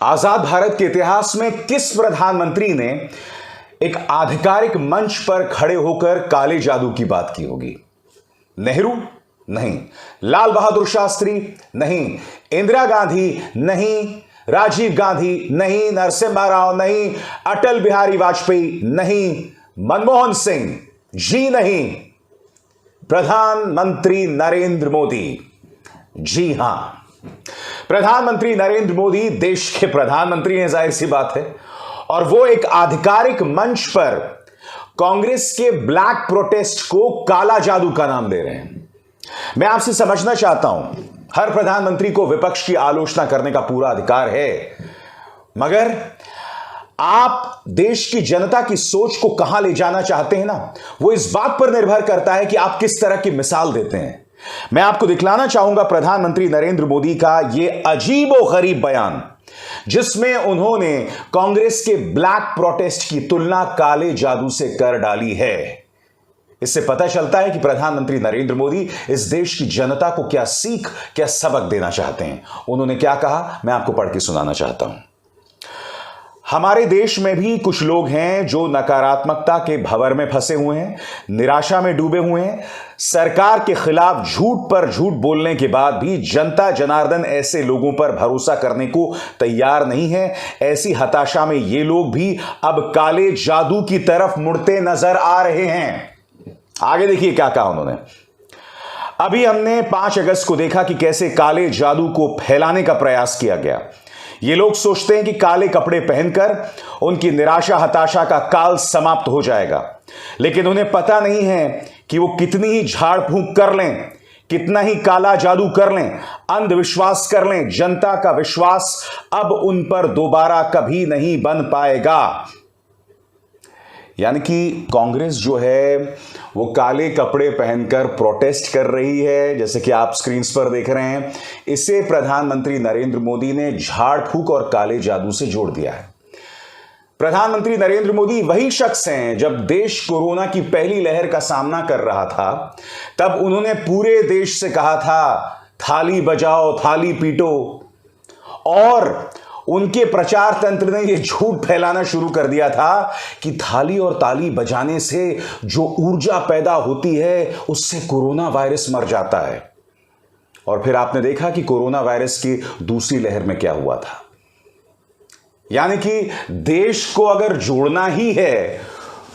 आजाद भारत के इतिहास में किस प्रधानमंत्री ने एक आधिकारिक मंच पर खड़े होकर काले जादू की बात की होगी? नेहरू? नहीं। लाल बहादुर शास्त्री? नहीं। इंदिरा गांधी? नहीं। राजीव गांधी? नहीं। नरसिम्हा राव? नहीं। अटल बिहारी वाजपेयी? नहीं। मनमोहन सिंह? जी नहीं। प्रधानमंत्री नरेंद्र मोदी। जी हां, प्रधानमंत्री नरेंद्र मोदी देश के प्रधानमंत्री हैं, जाहिर सी बात है, और वो एक आधिकारिक मंच पर कांग्रेस के ब्लैक प्रोटेस्ट को काला जादू का नाम दे रहे हैं। मैं आपसे समझना चाहता हूं, हर प्रधानमंत्री को विपक्ष की आलोचना करने का पूरा अधिकार है, मगर आप देश की जनता की सोच को कहां ले जाना चाहते हैं ना, वो इस बात पर निर्भर करता है कि आप किस तरह की मिसाल देते हैं। मैं आपको दिखलाना चाहूंगा प्रधानमंत्री नरेंद्र मोदी का यह अजीबोगरीब बयान, जिसमें उन्होंने कांग्रेस के ब्लैक प्रोटेस्ट की तुलना काले जादू से कर डाली है। इससे पता चलता है कि प्रधानमंत्री नरेंद्र मोदी इस देश की जनता को क्या सीख, क्या सबक देना चाहते हैं। उन्होंने क्या कहा, मैं आपको पढ़ के सुनाना चाहता हूं। हमारे देश में भी कुछ लोग हैं जो नकारात्मकता के भंवर में फंसे हुए हैं, निराशा में डूबे हुए हैं। सरकार के खिलाफ झूठ पर झूठ बोलने के बाद भी जनता जनार्दन ऐसे लोगों पर भरोसा करने को तैयार नहीं है। ऐसी हताशा में ये लोग भी अब काले जादू की तरफ मुड़ते नजर आ रहे हैं। आगे देखिए क्या कहा उन्होंने। अभी हमने 5 अगस्त को देखा कि कैसे काले जादू को फैलाने का प्रयास किया गया। ये लोग सोचते हैं कि काले कपड़े पहनकर उनकी निराशा हताशा का काल समाप्त हो जाएगा, लेकिन उन्हें पता नहीं है कि वो कितनी ही झाड़ फूंक कर लें, कितना ही काला जादू कर लें, अंधविश्वास कर लें, जनता का विश्वास अब उन पर दोबारा कभी नहीं बन पाएगा। यानी कि कांग्रेस जो है वो काले कपड़े पहनकर प्रोटेस्ट कर रही है, जैसे कि आप स्क्रीन पर देख रहे हैं। इसे प्रधानमंत्री नरेंद्र मोदी ने झाड़ फूंक और काले जादू से जोड़ दिया है। प्रधानमंत्री नरेंद्र मोदी वही शख्स हैं, जब देश कोरोना की पहली लहर का सामना कर रहा था तब उन्होंने पूरे देश से कहा था थाली बजाओ थाली पीटो, और उनके प्रचार तंत्र ने यह झूठ फैलाना शुरू कर दिया था कि थाली और ताली बजाने से जो ऊर्जा पैदा होती है उससे कोरोना वायरस मर जाता है। और फिर आपने देखा कि कोरोना वायरस की दूसरी लहर में क्या हुआ था। यानी कि देश को अगर जोड़ना ही है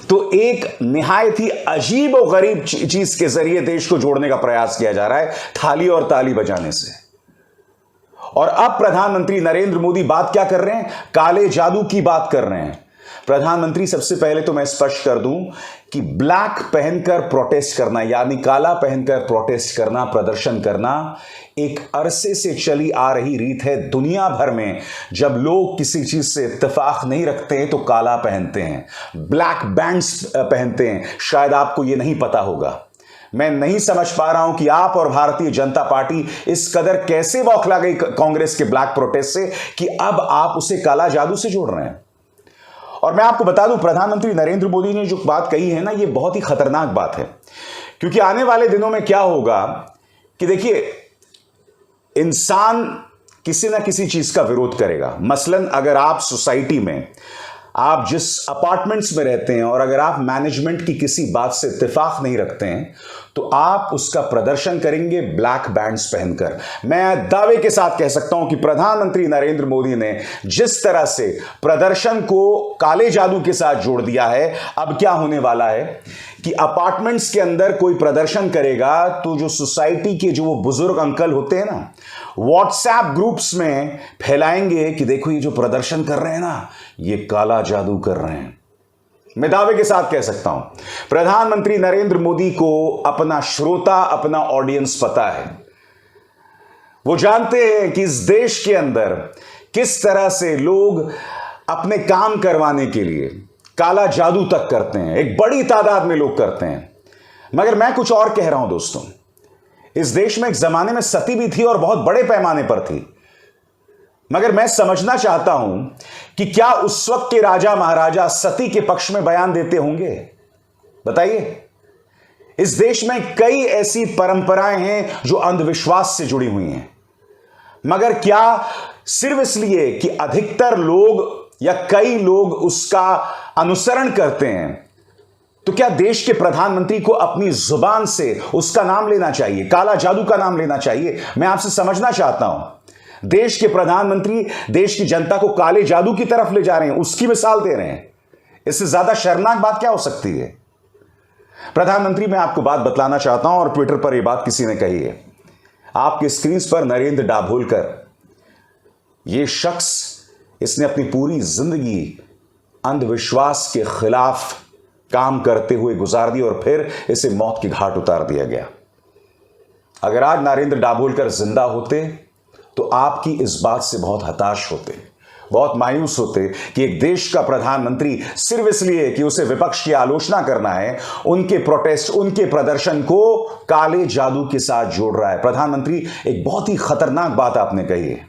तो एक निहायत ही अजीब और गरीब चीज के जरिए देश को जोड़ने का प्रयास किया जा रहा है, थाली और ताली बजाने से। और अब प्रधानमंत्री नरेंद्र मोदी बात क्या कर रहे हैं, काले जादू की बात कर रहे हैं। प्रधानमंत्री, सबसे पहले तो मैं स्पष्ट कर दूं कि ब्लैक पहनकर प्रोटेस्ट करना, यानी काला पहनकर प्रोटेस्ट करना, प्रदर्शन करना, एक अरसे से चली आ रही रीत है। दुनिया भर में जब लोग किसी चीज से इत्तेफाक नहीं रखते हैं तो काला पहनते हैं, ब्लैक बैंड्स पहनते हैं। शायद आपको यह नहीं पता होगा। मैं नहीं समझ पा रहा हूं कि आप और भारतीय जनता पार्टी इस कदर कैसे बौखला गई कांग्रेस के ब्लैक प्रोटेस्ट से कि अब आप उसे काला जादू से जोड़ रहे हैं। और मैं आपको बता दूं, प्रधानमंत्री नरेंद्र मोदी ने जो बात कही है ना, यह बहुत ही खतरनाक बात है, क्योंकि आने वाले दिनों में क्या होगा कि देखिए, इंसान किसी ना किसी चीज का विरोध करेगा। मसलन अगर आप सोसाइटी में, आप जिस अपार्टमेंट्स में रहते हैं, और अगर आप मैनेजमेंट की किसी बात से इत्तेफाक नहीं रखते हैं तो आप उसका प्रदर्शन करेंगे ब्लैक बैंड्स पहनकर। मैं दावे के साथ कह सकता हूं कि प्रधानमंत्री नरेंद्र मोदी ने जिस तरह से प्रदर्शन को काले जादू के साथ जोड़ दिया है, अब क्या होने वाला है कि अपार्टमेंट्स के अंदर कोई प्रदर्शन करेगा तो जो सोसाइटी के जो वो बुजुर्ग अंकल होते हैं ना, व्हाट्सएप ग्रुप्स में फैलाएंगे कि देखो ये जो प्रदर्शन कर रहे हैं ना, ये काला जादू कर रहे हैं। मैं दावे के साथ कह सकता हूं, प्रधानमंत्री नरेंद्र मोदी को अपना श्रोता, अपना ऑडियंस पता है। वो जानते हैं कि इस देश के अंदर किस तरह से लोग अपने काम करवाने के लिए काला जादू तक करते हैं, एक बड़ी तादाद में लोग करते हैं। मगर मैं कुछ और कह रहा हूं दोस्तों, इस देश में एक जमाने में सती भी थी और बहुत बड़े पैमाने पर थी, मगर मैं समझना चाहता हूं कि क्या उस वक्त के राजा महाराजा सती के पक्ष में बयान देते होंगे? बताइए। इस देश में कई ऐसी परंपराएं हैं जो अंधविश्वास से जुड़ी हुई हैं, मगर क्या सिर्फ इसलिए कि अधिकतर लोग या कई लोग उसका अनुसरण करते हैं, तो क्या देश के प्रधानमंत्री को अपनी जुबान से उसका नाम लेना चाहिए, काला जादू का नाम लेना चाहिए? मैं आपसे समझना चाहता हूं, देश के प्रधानमंत्री देश की जनता को काले जादू की तरफ ले जा रहे हैं, उसकी मिसाल दे रहे हैं। इससे ज्यादा शर्मनाक बात क्या हो सकती है? प्रधानमंत्री, मैं आपको बात बतलाना चाहता हूं और ट्विटर पर यह बात किसी ने कही है। आपके स्क्रीन पर नरेंद्र दाभोलकर, यह शख्स, इसने अपनी पूरी जिंदगी अंधविश्वास के खिलाफ काम करते हुए गुजार दी और फिर इसे मौत की घाट उतार दिया गया। अगर आज नरेंद्र दाभोलकर जिंदा होते तो आपकी इस बात से बहुत हताश होते, बहुत मायूस होते कि एक देश का प्रधानमंत्री सिर्फ इसलिए कि उसे विपक्ष की आलोचना करना है, उनके प्रोटेस्ट, उनके प्रदर्शन को काले जादू के साथ जोड़ रहा है। प्रधानमंत्री, एक बहुत ही खतरनाक बात आपने कही है,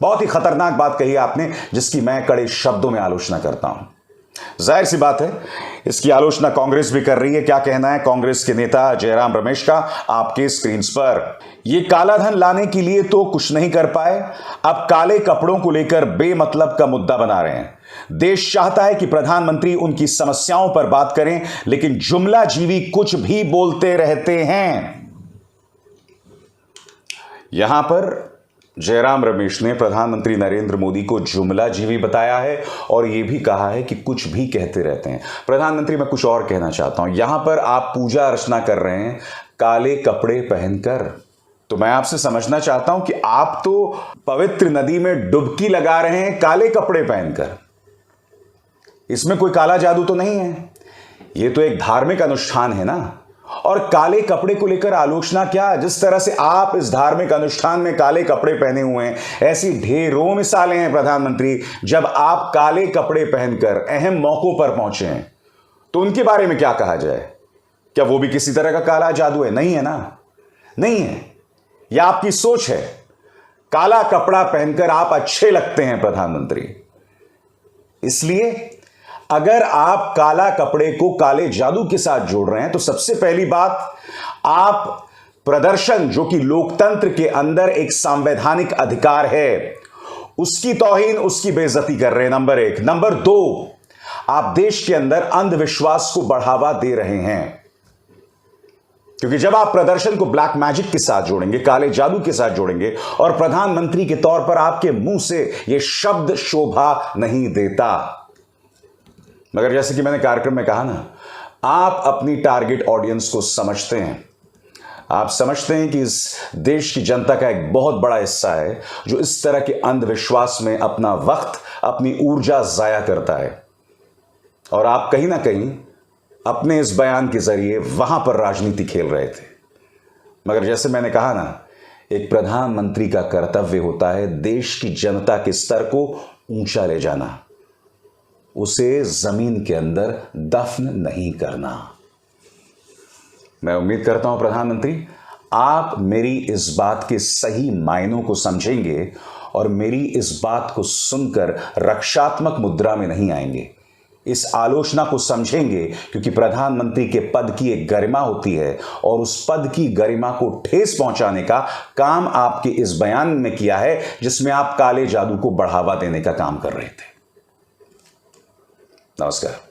बहुत ही खतरनाक बात कही आपने, जिसकी मैं कड़े शब्दों में आलोचना करता हूं। जाहिर सी बात है, इसकी आलोचना कांग्रेस भी कर रही है। क्या कहना है कांग्रेस के नेता जयराम रमेश का आपके स्क्रीन पर? ये काला धन लाने के लिए तो कुछ नहीं कर पाए, अब काले कपड़ों को लेकर बेमतलब का मुद्दा बना रहे हैं। देश चाहता है कि प्रधानमंत्री उनकी समस्याओं पर बात करें, लेकिन जुमला जीवी कुछ भी बोलते रहते हैं। यहां पर जयराम रमेश ने प्रधानमंत्री नरेंद्र मोदी को जुमला जीवी बताया है और यह भी कहा है कि कुछ भी कहते रहते हैं। प्रधानमंत्री, मैं कुछ और कहना चाहता हूं। यहां पर आप पूजा अर्चना कर रहे हैं काले कपड़े पहनकर, तो मैं आपसे समझना चाहता हूं कि आप तो पवित्र नदी में डुबकी लगा रहे हैं काले कपड़े पहनकर। इसमें कोई काला जादू तो नहीं है, यह तो एक धार्मिक अनुष्ठान है ना। और काले कपड़े को लेकर आलोचना क्या? जिस तरह से आप इस धार्मिक अनुष्ठान में काले कपड़े पहने हुए हैं, ऐसी ढेरों मिसालें हैं प्रधानमंत्री, जब आप काले कपड़े पहनकर अहम मौकों पर पहुंचे हैं। तो उनके बारे में क्या कहा जाए? क्या वो भी किसी तरह का काला जादू है? नहीं है ना, नहीं है। यह आपकी सोच है। काला कपड़ा पहनकर आप अच्छे लगते हैं प्रधानमंत्री, इसलिए अगर आप काला कपड़े को काले जादू के साथ जोड़ रहे हैं तो सबसे पहली बात, आप प्रदर्शन, जो कि लोकतंत्र के अंदर एक संवैधानिक अधिकार है, उसकी तौहीन, उसकी बेइज्जती कर रहे हैं, नंबर एक। नंबर दो, आप देश के अंदर अंधविश्वास को बढ़ावा दे रहे हैं, क्योंकि जब आप प्रदर्शन को ब्लैक मैजिक के साथ जोड़ेंगे, काले जादू के साथ जोड़ेंगे, और प्रधानमंत्री के तौर पर आपके मुंह से यह शब्द शोभा नहीं देता। मगर जैसे कि मैंने कार्यक्रम में कहा ना, आप अपनी टारगेट ऑडियंस को समझते हैं। आप समझते हैं कि इस देश की जनता का एक बहुत बड़ा हिस्सा है जो इस तरह के अंधविश्वास में अपना वक्त, अपनी ऊर्जा जाया करता है, और आप कहीं ना कहीं अपने इस बयान के जरिए वहां पर राजनीति खेल रहे थे। मगर जैसे मैंने कहा ना, एक प्रधानमंत्री का कर्तव्य होता है देश की जनता के स्तर को ऊंचा ले जाना, उसे जमीन के अंदर दफन नहीं करना। मैं उम्मीद करता हूं प्रधानमंत्री, आप मेरी इस बात के सही मायनों को समझेंगे और मेरी इस बात को सुनकर रक्षात्मक मुद्रा में नहीं आएंगे, इस आलोचना को समझेंगे, क्योंकि प्रधानमंत्री के पद की एक गरिमा होती है और उस पद की गरिमा को ठेस पहुंचाने का काम आपके इस बयान में किया है, जिसमें आप काले जादू को बढ़ावा देने का काम कर रहे थे। नमस्कार।